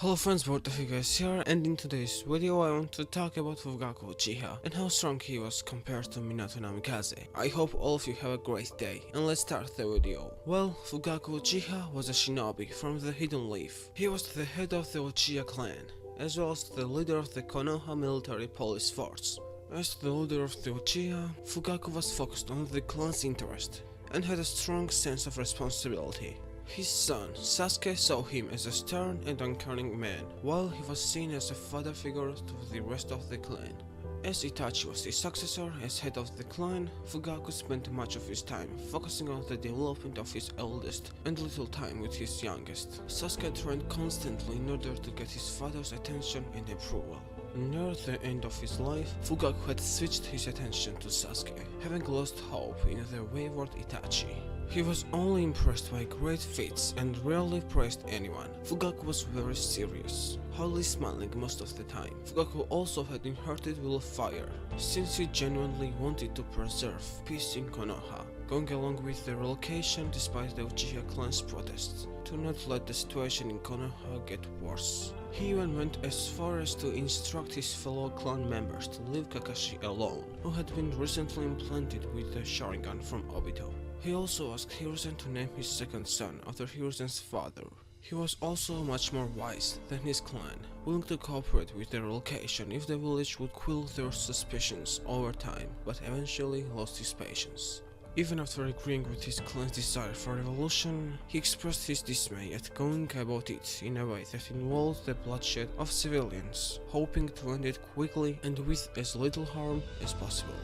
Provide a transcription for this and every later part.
Hello friends, both of you guys here, and in today's video I want to talk about Fugaku Uchiha and how strong he was compared to Minato Namikaze. I hope all of you have a great day, and let's start the video. Well, Fugaku Uchiha was a shinobi from the Hidden Leaf. He was the head of the Uchiha clan, as well as the leader of the Konoha military police force. As the leader of the Uchiha, Fugaku was focused on the clan's interest and had a strong sense of responsibility. His son, Sasuke, saw him as a stern and uncaring man, while he was seen as a father figure to the rest of the clan. As Itachi was his successor as head of the clan, Fugaku spent much of his time focusing on the development of his eldest and little time with his youngest. Sasuke trained constantly in order to get his father's attention and approval. Near the end of his life, Fugaku had switched his attention to Sasuke, having lost hope in the wayward Itachi. He was only impressed by great feats and rarely praised anyone. Fugaku was very serious, hardly smiling most of the time. Fugaku also had inherited will of fire, since he genuinely wanted to preserve peace in Konoha, going along with the relocation despite the Uchiha clan's protests, to not let the situation in Konoha get worse. He even went as far as to instruct his fellow clan members to leave Kakashi alone, who had been recently implanted with the Sharingan from Obito. He also asked Hiruzen to name his second son after Hiruzen's father. He was also much more wise than his clan, willing to cooperate with the relocation if the village would quell their suspicions over time, but eventually lost his patience. Even after agreeing with his clan's desire for revolution, he expressed his dismay at going about it in a way that involved the bloodshed of civilians, hoping to end it quickly and with as little harm as possible.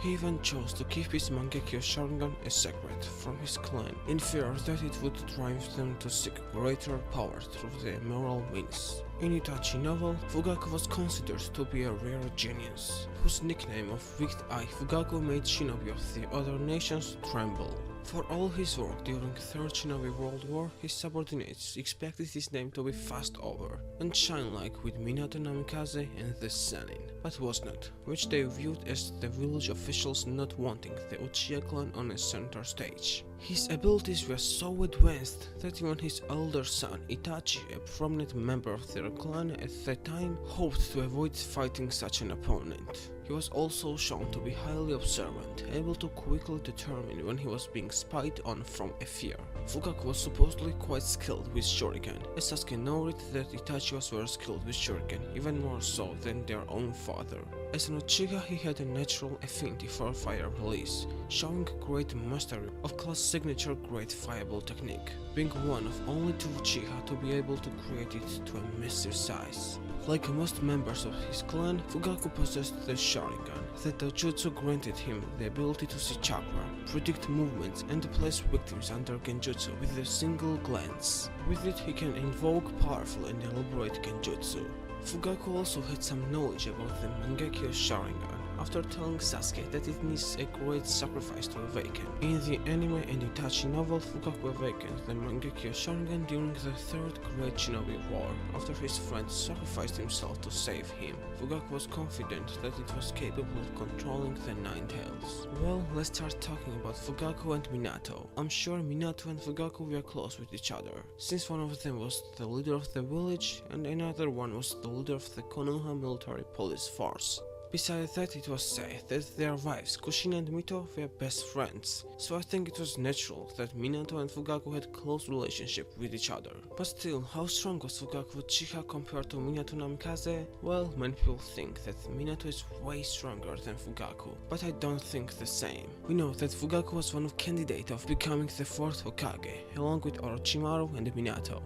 He even chose to keep his Mangekyo Sharingan a secret from his clan, in fear that it would drive them to seek greater power through the moral means. In Itachi novel, Fugaku was considered to be a rare genius, whose nickname of Wicked Eye Fugaku made shinobi of the other nations tremble. For all his work during Third Shinobi World War, his subordinates expected his name to be fast over and shine like with Minato Namikaze and the Sannin, but was not, which they viewed as the village officials not wanting the Uchiha clan on a center stage. His abilities were so advanced that even his elder son Itachi, a prominent member of their clan at the time, hoped to avoid fighting such an opponent. He was also shown to be highly observant, able to quickly determine when he was being spied on from afar. Fugaku was supposedly quite skilled with Shuriken, as Sasuke noted that Itachi was very skilled with Shuriken, even more so than their own father. As an Uchiha, he had a natural affinity for fire release, showing great mastery of class signature great fireball technique, being one of only two Uchiha to be able to create it to a massive size. Like most members of his clan, Fugaku possessed the Sharingan. That jutsu granted him the ability to see chakra, predict movements, and place victims under genjutsu with a single glance. With it, he can invoke powerful and elaborate genjutsu. Fugaku also had some knowledge about the Mangekyo Sharingan, after telling Sasuke that it needs a great sacrifice to awaken. In the anime and Itachi novel, Fugaku awakened the Mangekyo Sharingan during the Third Great Shinobi War, after his friend sacrificed himself to save him. Fugaku was confident that it was capable of controlling the Nine Tails. Well, let's start talking about Fugaku and Minato. I'm sure Minato and Fugaku were close with each other, since one of them was the leader of the village and another one was the leader of the Konoha military police force. Besides that, it was said that their wives, Kushina and Mito, were best friends, so I think it was natural that Minato and Fugaku had close relationship with each other. But still, how strong was Fugaku Uchiha compared to Minato Namikaze? Well, many people think that Minato is way stronger than Fugaku, but I don't think the same. We know that Fugaku was one of candidates of becoming the fourth Hokage, along with Orochimaru and Minato.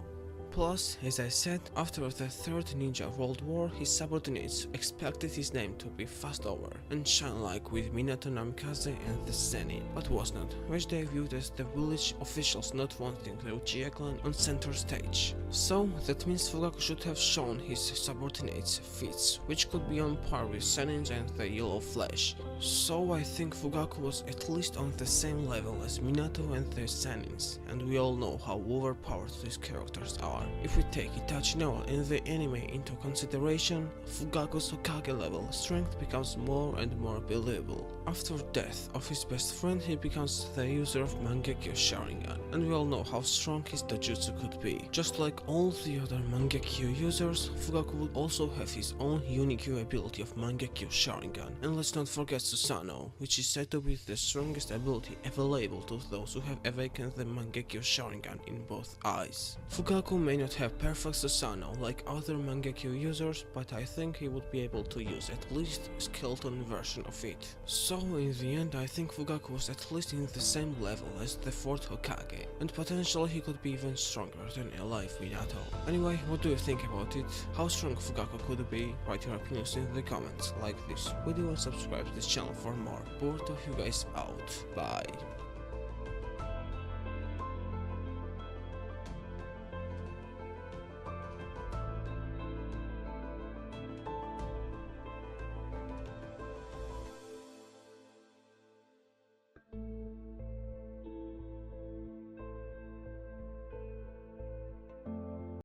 Plus, as I said, after the Third Ninja World War, his subordinates expected his name to be fast over and shine like with Minato Namikaze and the Sannin, but was not, which they viewed as the village officials not wanting the Uchiha clan on center stage. So, that means Fugaku should have shown his subordinates feats, which could be on par with Sannin's and the Yellow Flash. So I think Fugaku was at least on the same level as Minato and the Senins, and we all know how overpowered these characters are. If we take Itachi novel in the anime into consideration, Fugaku's Hokage level strength becomes more and more believable. After death of his best friend, he becomes the user of Mangekyo Sharingan, and we all know how strong his Dojutsu could be. Just like all the other Mangekyo users, Fugaku would also have his own unique ability of Mangekyo Sharingan. And let's not forget Susanoo, which is said to be the strongest ability available to those who have awakened the Mangekyo Sharingan in both eyes. Fugaku may not have perfect Susanoo like other Mangekyo users, but I think he would be able to use at least a skeleton version of it. So in the end, I think Fugaku was at least in the same level as the 4th Hokage, and potentially he could be even stronger than alive Minato. Anyway, what do you think about it? How strong Fugaku could be? Write your opinions in the comments, like this video and subscribe to this channel for more. Both of you guys out. Bye.